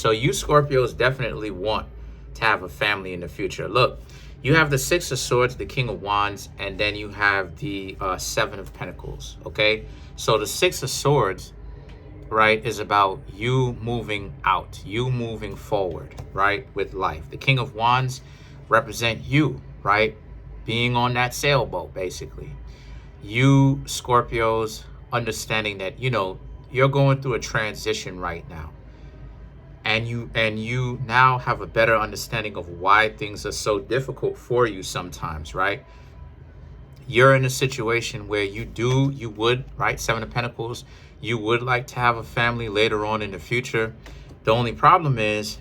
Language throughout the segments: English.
So you Scorpios definitely want to have a family in the future. Look, you have the Six of Swords, the King of Wands, and then you have the Seven of Pentacles, okay? So the Six of Swords, right, is about you moving out, you moving forward, right, with life. The King of Wands represent you, right, being on that sailboat, basically. You Scorpios understanding that, you know, you're going through a transition right now. And you now have a better understanding of why things are so difficult for you sometimes, right? You're in a situation where you would, right? Seven of Pentacles, you would like to have a family later on in the future. The only problem is,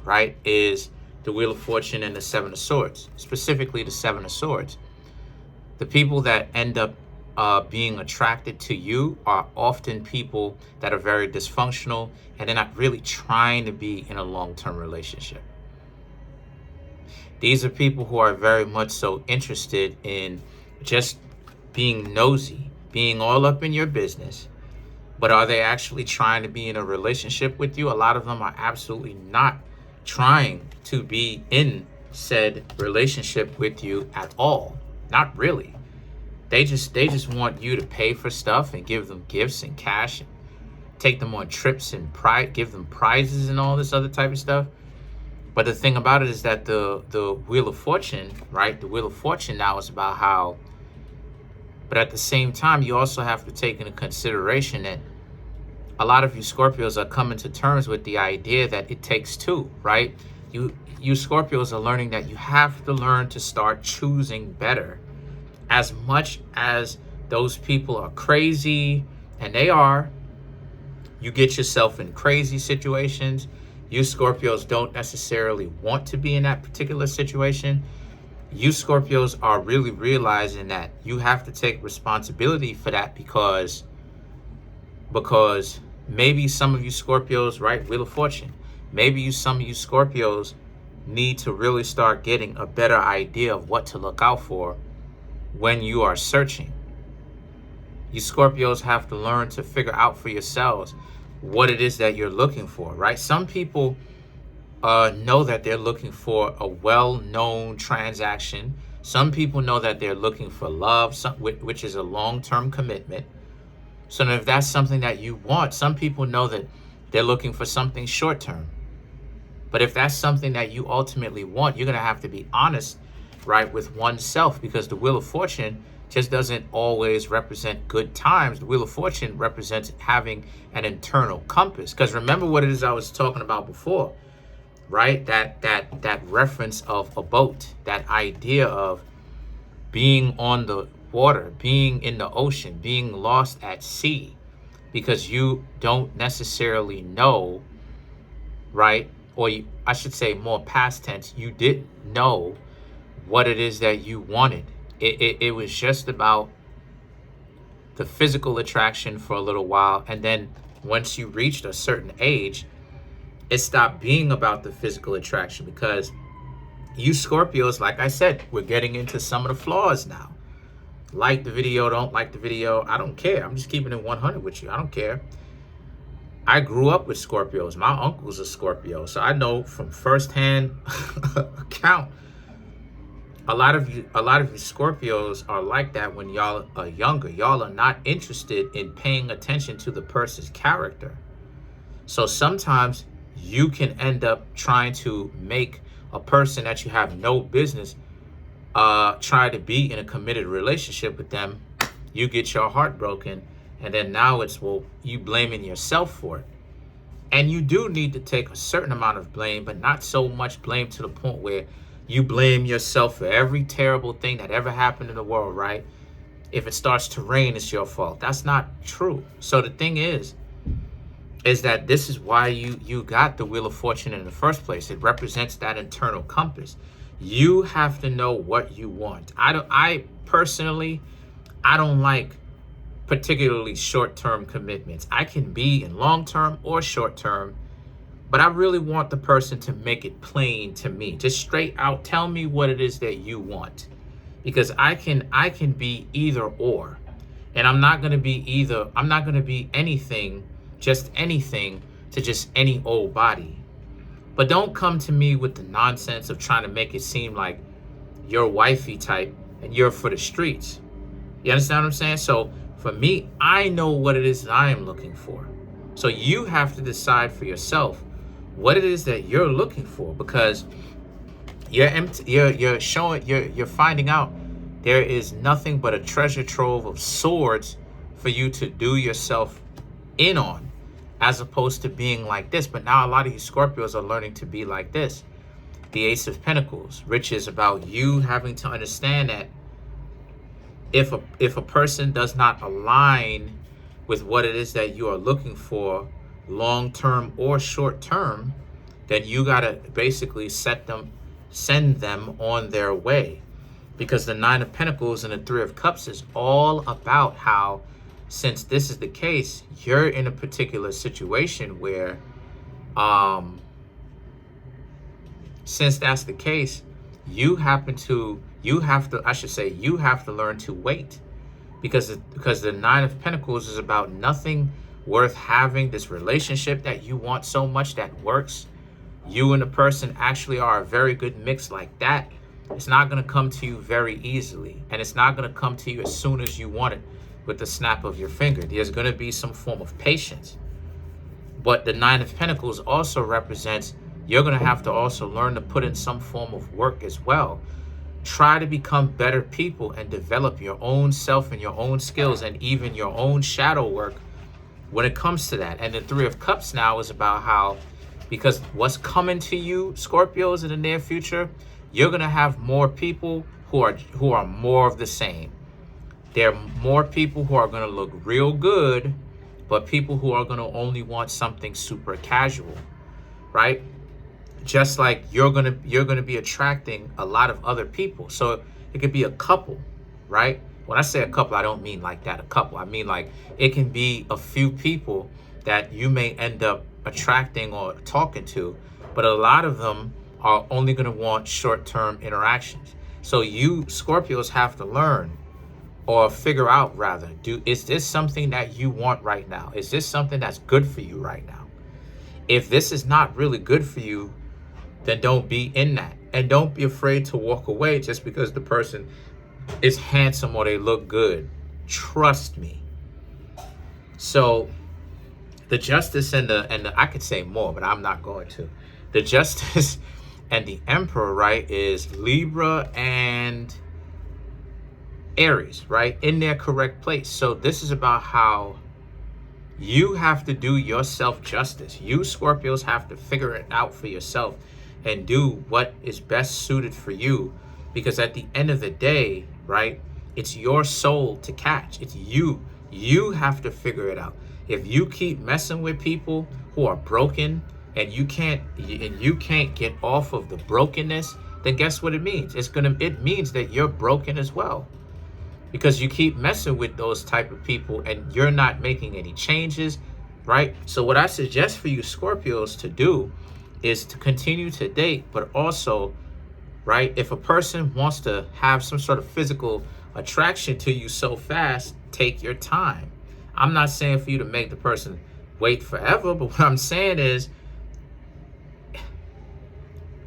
right, is the Wheel of Fortune and the Seven of Swords, specifically the Seven of Swords. The people that end up being attracted to you are often people that are very dysfunctional and they're not really trying to be in a long-term relationship. These are people who are very much so interested in just being nosy, being all up in your business. But are they actually trying to be in a relationship with you? A lot of them are absolutely not trying to be in said relationship with you at all. Not really. They just want you to pay for stuff and give them gifts and cash and take them on trips and give them prizes and all this other type of stuff. But the thing about it is that the Wheel of Fortune, right? The Wheel of Fortune now is about how, but at the same time, you also have to take into consideration that a lot of you Scorpios are coming to terms with the idea that it takes two, right? You Scorpios are learning that you have to learn to start choosing better. As much as those people are crazy, and they are, you get yourself in crazy situations. You Scorpios don't necessarily want to be in that particular situation. You Scorpios are really realizing that you have to take responsibility for that because maybe some of you Scorpios, right, Wheel of Fortune, maybe some of you Scorpios need to really start getting a better idea of what to look out for when you are searching. You Scorpios have to learn to figure out for yourselves what it is that you're looking for, right? Some people know that they're looking for a well-known transaction. Some people know that they're looking for love, which is a long-term commitment. So if that's something that you want, some people know that they're looking for something short-term. But if that's something that you ultimately want, you're going to have to be honest, right, with oneself, because the Wheel of Fortune just doesn't always represent good times. The Wheel of Fortune represents having an internal compass. Because remember what it is I was talking about before, right? That reference of a boat, that idea of being on the water, being in the ocean, being lost at sea, because you don't necessarily know, right? Or I should say more past tense, you didn't know what it is that you wanted. It was just about the physical attraction for a little while. And then once you reached a certain age, it stopped being about the physical attraction, because you Scorpios, like I said, we're getting into some of the flaws now. Like the video, don't like the video, I don't care. I'm just keeping it 100 with you. I don't care. I grew up with Scorpios. My uncle's a Scorpio. So I know from firsthand account, a lot of you Scorpios are like that when y'all are younger. Y'all are not interested in paying attention to the person's character. So sometimes you can end up trying to make a person that you have no business try to be in a committed relationship with them. You get your heart broken, and then now it's, well, you blaming yourself for it. And you do need to take a certain amount of blame, but not so much blame to the point where you blame yourself for every terrible thing that ever happened in the world, right? If it starts to rain, it's your fault. That's not true. So the thing is that this is why you got the Wheel of Fortune in the first place. It represents that internal compass. You have to know what you want. I personally don't like particularly short-term commitments. I can be in long-term or short-term, but I really want the person to make it plain to me. Just straight out tell me what it is that you want. Because I can be either or. And I'm not going to be anything, just anything to just any old body. But don't come to me with the nonsense of trying to make it seem like you're wifey type and you're for the streets. You understand what I'm saying? So for me, I know what it is that I am looking for. So you have to decide for yourself what it is that you're looking for, because you're finding out there is nothing but a treasure trove of swords for you to do yourself in on, as opposed to being like this. But now a lot of you Scorpios are learning to be like this. The Ace of Pentacles, which is about you having to understand that if a person does not align with what it is that you are looking for, long term or short term, then you gotta basically send them on their way. Because the Nine of Pentacles and the Three of Cups is all about how, since this is the case, you're in a particular situation where, since that's the case, you have to learn to wait. Because the Nine of Pentacles is about nothing worth having, this relationship that you want so much that works. You and the person actually are a very good mix like that. It's not going to come to you very easily. And it's not going to come to you as soon as you want it with the snap of your finger. There's going to be some form of patience. But the Nine of Pentacles also represents you're going to have to also learn to put in some form of work as well. Try to become better people and develop your own self and your own skills and even your own shadow work when it comes to that. And the Three of Cups now is about how, because what's coming to you, Scorpios, in the near future, you're going to have more people who are more of the same. There are more people who are going to look real good, but people who are going to only want something super casual, right? Just like you're going to be attracting a lot of other people. So it could be a couple, right? When I say a couple, I don't mean like that, a couple. I mean like it can be a few people that you may end up attracting or talking to, but a lot of them are only going to want short-term interactions. So you Scorpios have to learn, or figure out rather, is this something that you want right now? Is this something that's good for you right now? If this is not really good for you, then don't be in that. And don't be afraid to walk away just because the person is handsome or they look good. Trust me. So the Justice and the I could say more, but I'm not going to. The Justice and the Emperor, right, is Libra and Aries, right, in their correct place. So this is about how you have to do yourself justice. You Scorpios have to figure it out for yourself and do what is best suited for you. Because at the end of the day, right, it's your soul to catch. It's you. You have to figure it out. If you keep messing with people who are broken and you can't get off of the brokenness, then guess what it means? It means that you're broken as well. Because you keep messing with those type of people and you're not making any changes, right? So what I suggest for you Scorpios to do is to continue to date, but also, right, if a person wants to have some sort of physical attraction to you so fast, take your time. I'm not saying for you to make the person wait forever, but what I'm saying is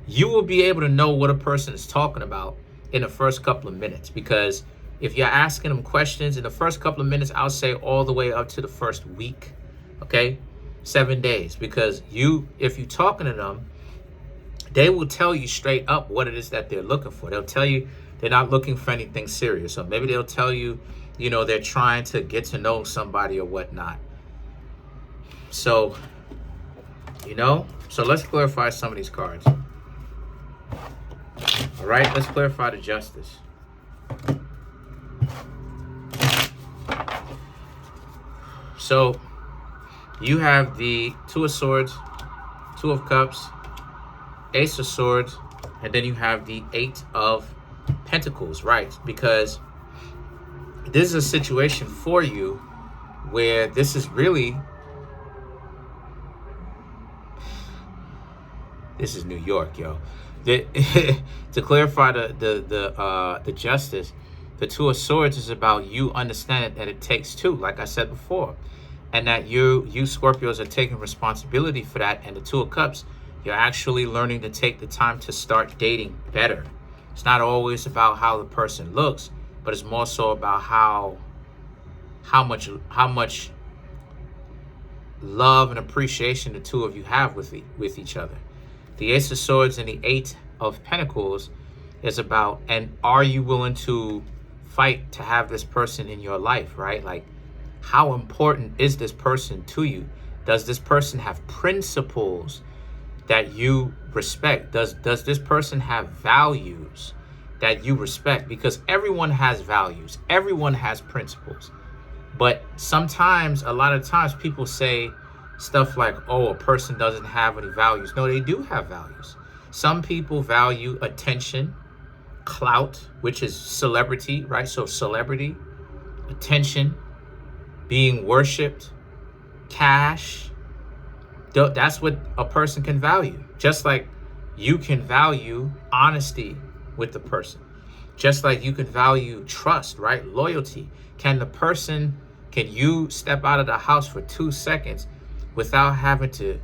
you will be able to know what a person is talking about in the first couple of minutes. Because if you're asking them questions in the first couple of minutes, I'll say all the way up to the first week, okay? 7 days. Because if you're talking to them, they will tell you straight up what it is that they're looking for. They'll tell you they're not looking for anything serious. Or maybe they'll tell you, they're trying to get to know somebody or whatnot. So, so let's clarify some of these cards. All right, let's clarify the Justice. So you have the Two of Swords, Two of Cups, Ace of Swords, and then you have the Eight of Pentacles, right? Because this is a situation for you where this is really, this is New York, yo. To clarify the Justice, the Two of Swords is about you understanding that it takes two, like I said before, and that you Scorpios are taking responsibility for that. And the Two of Cups, You're actually learning to take the time to start dating better. It's not always about how the person looks, but it's more so about how much love and appreciation the two of you have with each other. The Ace of Swords and the Eight of Pentacles is about, and are you willing to fight to have this person in your life, right? Like, how important is this person to you? Does this person have principles that you respect? Does this person have values that you respect? Because everyone has values, everyone has principles. But sometimes, a lot of times, people say stuff like, oh, a person doesn't have any values. No, they do have values. Some people value attention, clout, which is celebrity, right? So celebrity, attention, being worshipped, cash. That's what a person can value. Just like you can value honesty with the person. Just like you can value trust, right? Loyalty. Can you step out of the house for 2 seconds without having to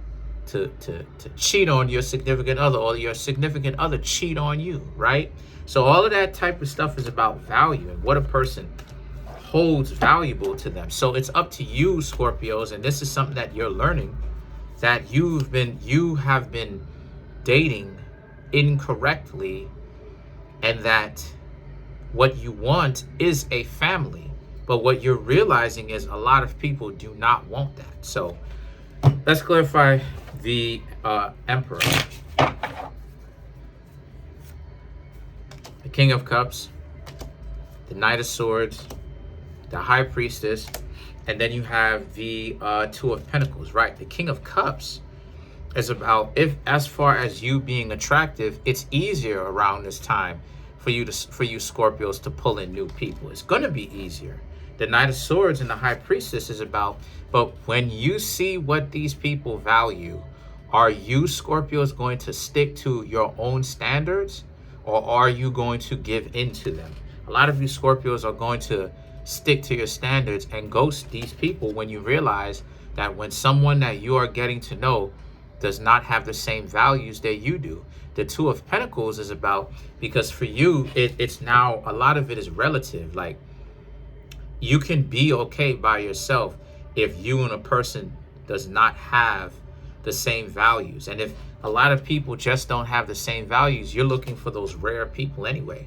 cheat on your significant other, or your significant other cheat on you, right? So all of that type of stuff is about value and what a person holds valuable to them. So it's up to you, Scorpios, and this is something that you're learning, that you have been dating incorrectly, and that what you want is a family. But what you're realizing is a lot of people do not want that. So let's clarify the Emperor. The King of Cups, the Knight of Swords, the High Priestess, and then you have the Two of Pentacles, right? The King of Cups is about, if as far as you being attractive, it's easier around this time for you Scorpios to pull in new people. It's going to be easier. The Knight of Swords and the High Priestess is about, but when you see what these people value, are you Scorpios going to stick to your own standards, or are you going to give in to them? A lot of you Scorpios are going to stick to your standards and ghost these people when you realize that when someone that you are getting to know does not have the same values that you do. The Two of Pentacles is about, because for you, it's now, a lot of it is relative. Like, you can be okay by yourself if you and a person does not have the same values. And if a lot of people just don't have the same values, you're looking for those rare people anyway.